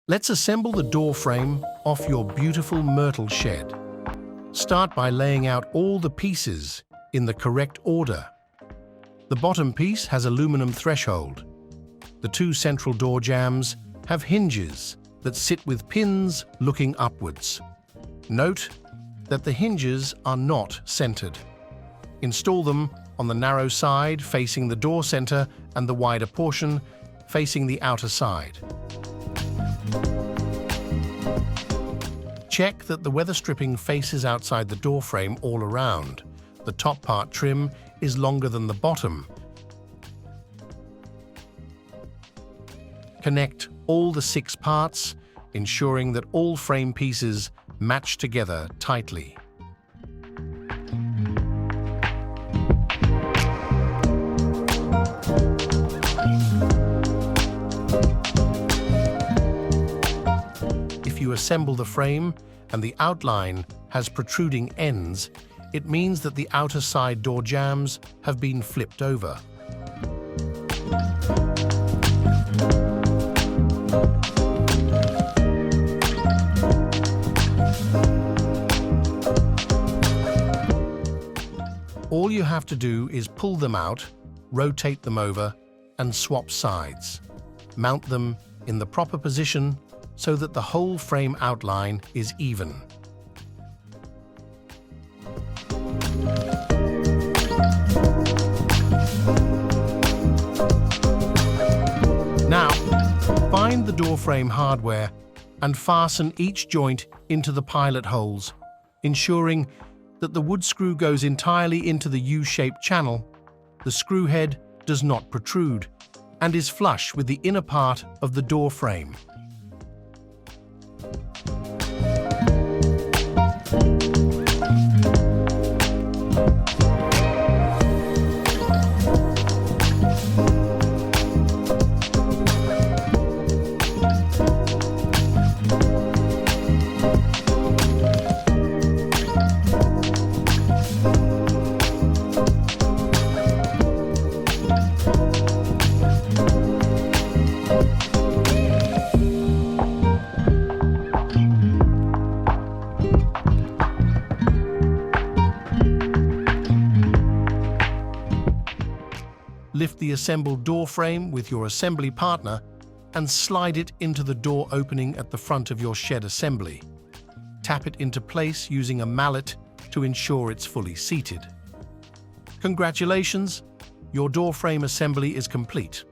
Let's assemble the door frame off your beautiful Myrtle shed. Start by laying out all the pieces in the correct order. The bottom piece has aluminum threshold. The two central door jambs have hinges that sit with pins looking upwards. Note that the hinges are not centered. Install them on the narrow side facing the door center and the wider portion facing the outer side. Check that the weather stripping faces outside the door frame all around. The top part trim is longer than the bottom. Connect all the 6 parts, ensuring that all frame pieces match together tightly. If you assemble the frame and the outline has protruding ends, it means that the outer side door jambs have been flipped over. All you have to do is pull them out, rotate them over, and swap sides. Mount them in the proper position so that the whole frame outline is even. Now, find the door frame hardware and fasten each joint into the pilot holes, ensuring that the wood screw goes entirely into the U-shaped channel, the screw head does not protrude, and is flush with the inner part of the door frame. Lift the assembled door frame with your assembly partner and slide it into the door opening at the front of your shed assembly. Tap it into place using a mallet to ensure it's fully seated. Congratulations! Your door frame assembly is complete.